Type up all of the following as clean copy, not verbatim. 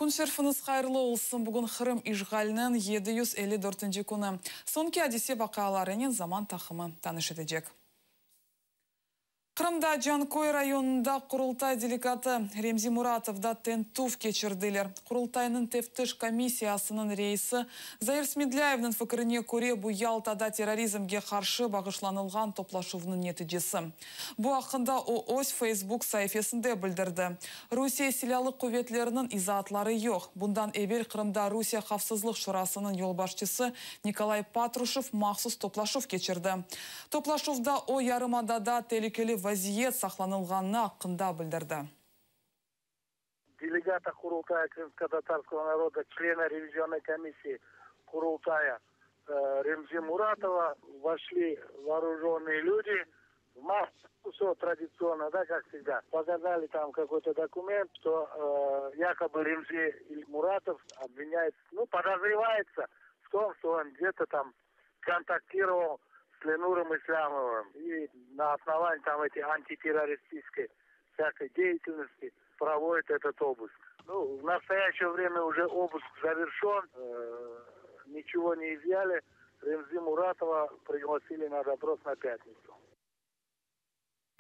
Күн шерфініз қайырлы олсын бүгін Қырым ишғалінің 754 күні. Сонки әдесе вақиаларының заман тақымы таныш етежек. Қырымда Жанкой районында Құрылтай делегаты Ремзи Муратовда тентуф кечірділер. Құрылтайның тефтіш комиссиясының рейсі Заир Смедляевның фікіріне көре бұ Ялтада терроризмге қаршы бағышланылған топлашуының нәтижесі. Бұ ақында ООС Facebook сайфесінде білдірді. Русия селялық көветлерінің изатлары жоқ. Бұндан әбел Қырымда Русия қавсызлық шурасының елбашчысы Николай Патрушев мақсус топлашув кечірді. Топлашувда о ярымадада телекелі вазиет сақланылғанына ақында білдірді. Делегата Курултая крымско-татарского народа, члена ревизионной комиссии Курултая Ремзи Муратова вошли вооруженные люди в массу, все традиционно, да, как всегда. Показали там какой-то документ, что якобы Ремзи Муратов обвиняется, подозревается в том, что он где-то там контактировал с Ленуром Ислямовым. И на основании там этой антитеррористической всякой деятельности проводит этот обыск. В настоящее время уже обыск завершен, ничего не изъяли. Ремзи Муратова пригласили на допрос на пятницу.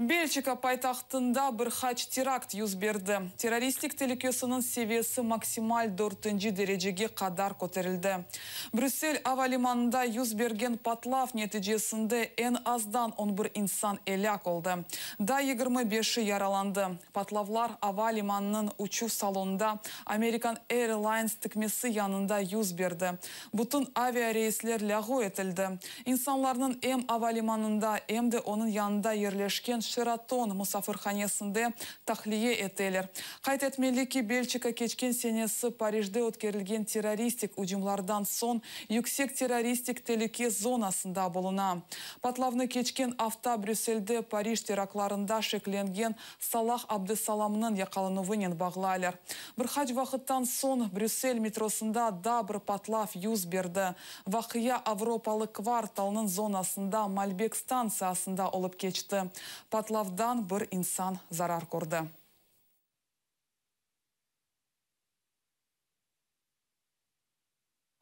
Бельчика пайтақтында бір хач теракт юз берді. Террористик телекесінің севесі максималь 4-ші дәрежеге қадар көтерілді. Брюссель авалиманында юз берген патлав нәтижесінде en аздан 11 инсан эляк олды. Да 25-ші яраланды. Патлавлар авалиманның учу салонында American Airlines тікмесі янында юз берді. Бұтын авиарейслер ләғу етілді. Инсанларның эм авалиманында, эмді оның янында ерлешкен Шератон мұсафырханесінде тахлие етелер. Қайт етмелі ки Бельчика кечкен сенесі Парижде өткерілген террористик ұжымлардан сон yüksek террористик телеке зонасында болуна. Патлавны кечкен авто Брюссельде Париж теракларында шекленген Салах Абдесаламның яқалынуынен бағлайлар. Бір хач вақыттан сон Брюссель метросында да бір патлав юз берді. Вақия Авропалы кварталының зонасында Мальбек станциясында олып кечті. Патлавдан бір инсан зарар көрді.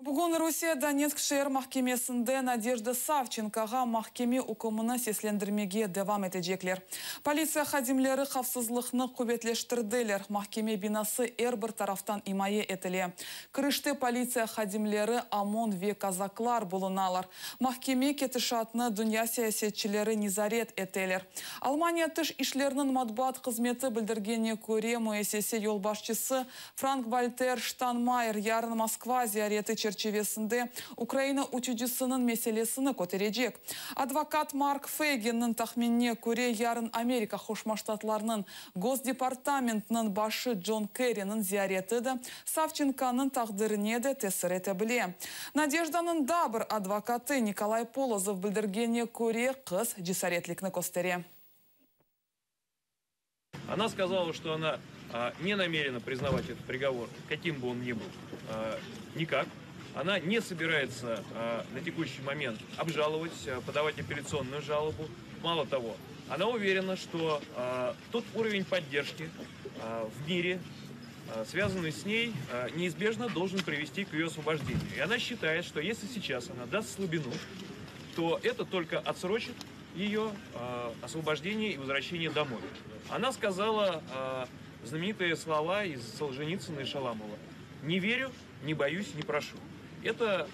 Бүгін Русия Донецк шер махкемесінде Надежда Савченкаға махкеме үкіміні сеслендірмеге девам етежеклер. Полиция хадимлері қавсызлықны көбетлештірділер. Махкеме бинасы бір тарафтан имайы етіле. Кірішті полиция хадимлері ОМОН ве казаклар болуналар. Махкеме кетішатны дүния саясетчілері низарет етелер. Алмания тыш ишлерінің матбуат қызметі білдіргене көре муэсесе елбашчысы Франк Вальтер Штанмайер ярын Москва зияреті черчевесінде Украина учудисының меселесіні көтережек. Адвокат Марк Фейгеннің тахменне көре ярын Америка Хошмаштатларының Госдепартаментінің башы Джон Керринің зияретіді Савченканың тағдырыне де тесір ете біле. Надежданың да бір адвокаты Николай Полозов білдіргене көре қыз жесаретлікні көстере. Она сказала, что она не намерена признавать этот приговор, каким бы он ни был, никак. Она не собирается на текущий момент обжаловать, подавать апелляционную жалобу. Мало того, она уверена, что тот уровень поддержки в мире, связанный с ней, неизбежно должен привести к ее освобождению. И она считает, что если сейчас она даст слабину, то это только отсрочит ее освобождение и возвращение домой. Она сказала знаменитые слова из Солженицына и Шаламова: «Не верю, не боюсь, не прошу». Это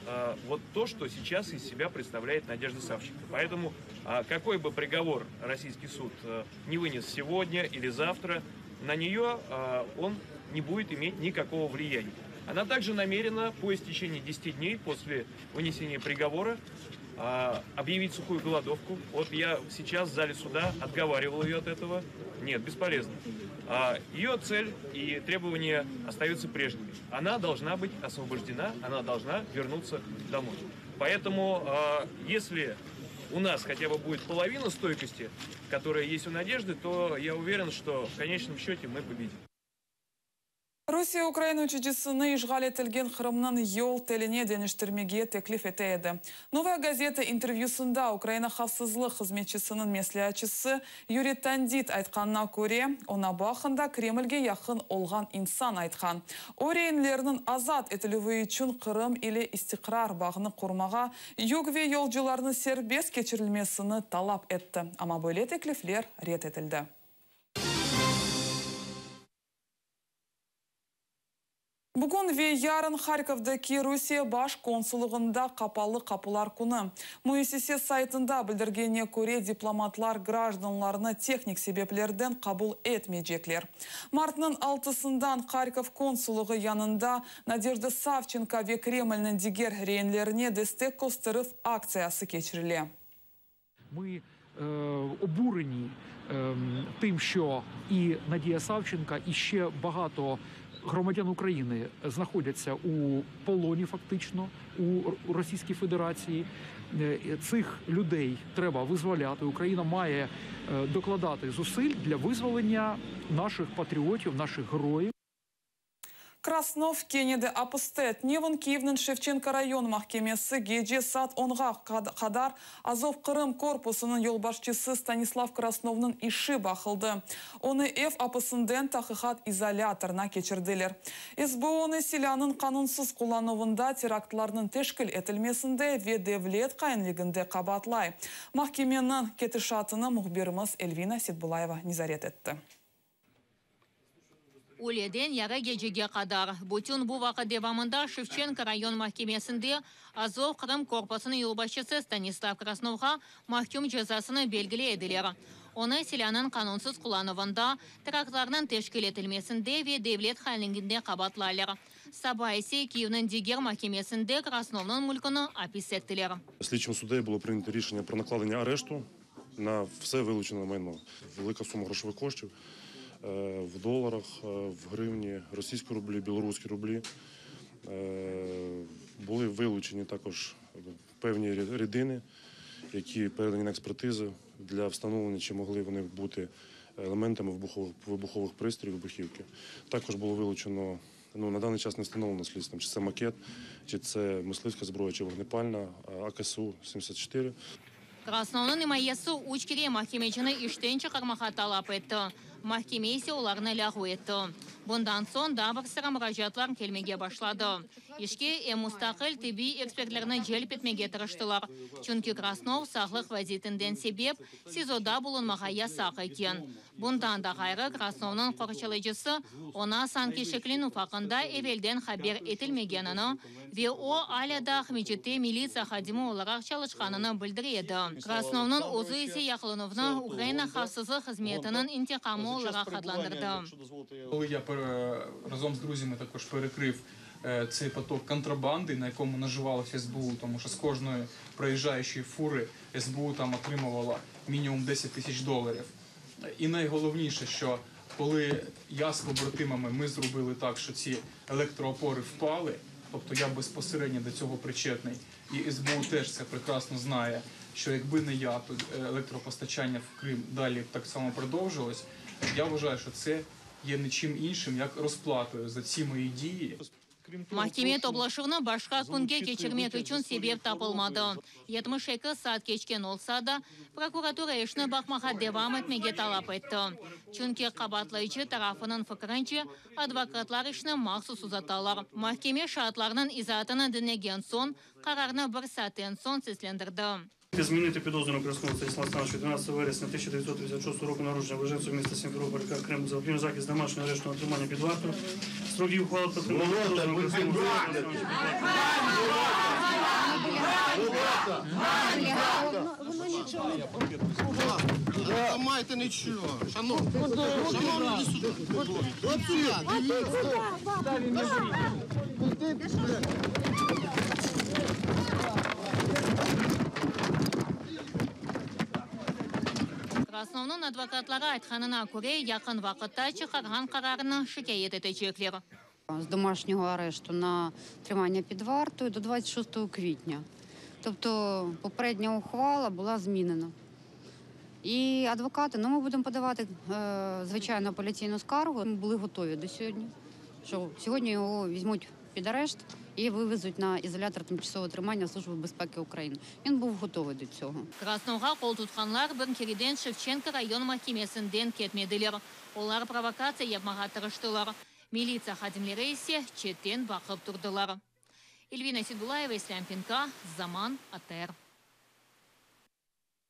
вот то, что сейчас из себя представляет Надежда Савченко. Поэтому какой бы приговор российский суд не вынес сегодня или завтра, на нее он не будет иметь никакого влияния. Она также намерена по истечении 10 дней после вынесения приговора объявить сухую голодовку. Вот я сейчас в зале суда отговаривал ее от этого. Нет, бесполезно. Ее цель и требования остаются прежними. Она должна быть освобождена, она должна вернуться домой. Поэтому, если у нас хотя бы будет половина стойкости, которая есть у Надежды, то я уверен, что в конечном счете мы победим. Россия Украина учительсыны ишгал етілген Қырымның ел теліне денештірмеге теклиф етеді. Новая газета интервьюсында Украина хавсызлық қызметшісінің меслячысы Юрий Тандит айтқанына көре, она бақында Кремльге яқын олған инсан айтқан. Орейінлерінің азат етілуі үшін Қырым или истиқрар бағыны құрмаға югве елжыларының сербес кечірілмесіні талап етті. Ама бөле теклифлер рет етілді. Бүгін ве ярын Харьковдaki Русия баш консулығында қапалы қапылар күні. МУСС сайтында білдіргеніне көре дипломатлар гражданларыны техник себеплерден қабыл етмейджеклер. Мартының 6-сындан Харьков консулығы янында Надежда Савченко ве Кремльнің дигер рейнлеріне дестек костырып акциясы кечіріле. Ми обурені тим, що і Надія Савченко, і ще багато громадян України знаходяться у полоні фактично у Російській Федерації. Цих людей треба визволяти. Україна має докладати зусиль для визволення наших патріотів, наших героїв. Краснов Кенеде апостет. Невон Киевнің Шевченко район махкемесі геже сат онға қадар Азов Қырым корпусының елбашчысы Станислав Красновның іші бақылды. Оны F апысынден тақиқат изоляторына кечірділер. СБОны силянын қанунсыз құлануында терактларының тешкіл етілмесінде ве девлет қайынлігінде қабатлай. Махкеменің кетішатыны мұхберіміз Эльвина Сетбулаева низарет етті. Өледен яғы гечеге қадар. Бүтін бұл вақыт девамында Шевченко район махкемесінде Азов Қырым корпусының елбасшысы Станислав Красновға махкем жазасыны белгілі еділер. Оны силянын қанунсыз құлануында терактларының тешкіл етілмесінде ве девлет халingінде қабатлайлар. Сабайси Киевнің дигер махкемесінде Красновның мүлкіні апис еттілер. Слідчим суддею було прийнято рішення про накладення арешту на все вилучене майно. Велика сума грошових коштів в доларах, в гривні, російські рублі, білоруські рублі. Були вилучені також певні рідини, які передані на експертизу для встановлення, чи могли вони бути елементами вибухових пристроїв, вибухівки. Також було вилучено, на даний час не встановлено слідством, чи це макет, чи це мисливська зброя, чи вогнепальна, АКСУ-74. Красновның имайесі учкере махкемечіні іштен чықармаға талап етті. Махкемесі оларыны лағу етті. Бұндан сон дабыр сыра мұражатлар келмеге башлады. Ешке мұстақыл тиби экспертлеріні желп етмеге тырыштылар. Чүнкі Краснов сағлық вазитінден себеп СИЗОда бұлынмаға ясақ екен. Бұндан да ғайры Красновның қорчылыжысы она санкешеклін уфақында евелден хабер етілмегеніні ве о аляда Ахмечетте милиция хадимы оларақ çalışқаныны білдіреді. Красновның өзі есе Яқлыновны Украина хавсызы қызметінің інтиқамы оларақ адландырды. Коли я разом з друзями також перекрив цей поток контрабанди, на якому наживалося СБУ, тому що з кожної проїжджаючої фури СБУ там отримувала мінімум $10 000. І найголовніше, що коли я з побратимами ми зробили так, що ці електроопори впали, тобто я безпосередньо до цього причетний, і СБУ теж це прекрасно знає, що якби не я, то електропостачання в Крим далі так само продовжилось. Я вважаю, що це є нічим іншим, як розплатою за ці мої дії. Mahkeme toplashuvni boshqa kunga kechirmek uchun sebep topilmadi. 72 saat kechgan olsa da, prokuratura ishni baqmaga devam etmega talab etdi. Chunki qabatlaychi tarafining fikrincha, advokatlar ishni maxsus uzatadilar. Mahkeme shartlarining izohatini dinlagan so'ng, qarorni 1 soatdan so'ng seslantirdi. Змінити підозрюваного Красного Станіслава Становича 12 вересня 1956 року народження в Ижевцю міста Сімферополь, Крим, за об'єм захист домашнього арештного тримання під вартою. Строк дії ухвали підтримання підозрюваного Красного Станіслава. Маєте нічого. Шановні Красновның адвокатлары айтқанына көре, яқын вақытта чықарған қарарыны шикаят етечеклер. З домашнього арешту на тримання під вартою до 26 квітня. Тобто попередня ухвала була змінена. І адвокати, ми будемо подавати, звичайно, апеляційну скаргу. Ми були готові до сьогодні. що сьогодні його візьмуть під арешт і вивезуть на ізолятор тимчасового тримання Служби безпеки України. Він був готовий до цього. Краснауға қол тұтқанлар бір кереден Шевченко район махкемесінден кетмеділер. Олар провокация yapmaға тырыштылар. Милиция хадимлері есе четтен бақып тұрдылар. Эльвина Сидулаева, Ислам Пинка, Заман, АТР.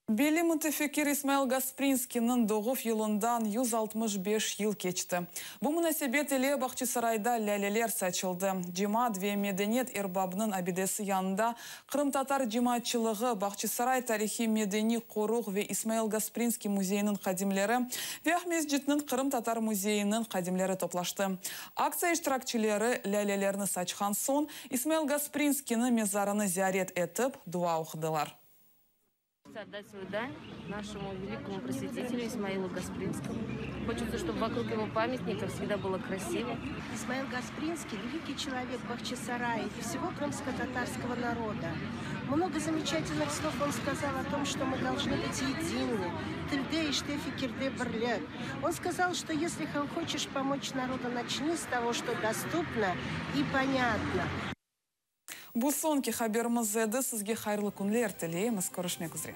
Бели мутефекир Исмаил Гаспринскийнің доғыф еліндан 165 ел кечті. Бұл мұнасебет еле Бақчысарайда ләлелер сәчілді. Джима две меденет эрбабының абидесі янында Қырым-татар джиматчылығы Бақчысарай тарихи медени қоруқ ве Исмаил Гаспринский музейінің қадимлері ве Ахмезжитнің Қырым-татар музейінің қадимлері топлашты. Акция иштиракчилері ләлелеріні сачқан сон Исмаил Гаспринскийнің мезарыны зиярет етіп, дуа оқыдылар. Отдать свою дань нашему великому просветителю Исмаилу Гаспринскому. Хочется, чтобы вокруг его памятника всегда было красиво. Исмаил Гаспринский – великий человек Бахчисарая и всего крымско-татарского народа. Много замечательных слов он сказал о том, что мы должны быть едины. Тильде и штефи кирде брлек. Он сказал, что если хочешь помочь народу, начни с того, что доступно и понятно. Бұл сонки хаберіміз еді. Сізге қайырлы күнлер тілейміз. Көрішмек үзре.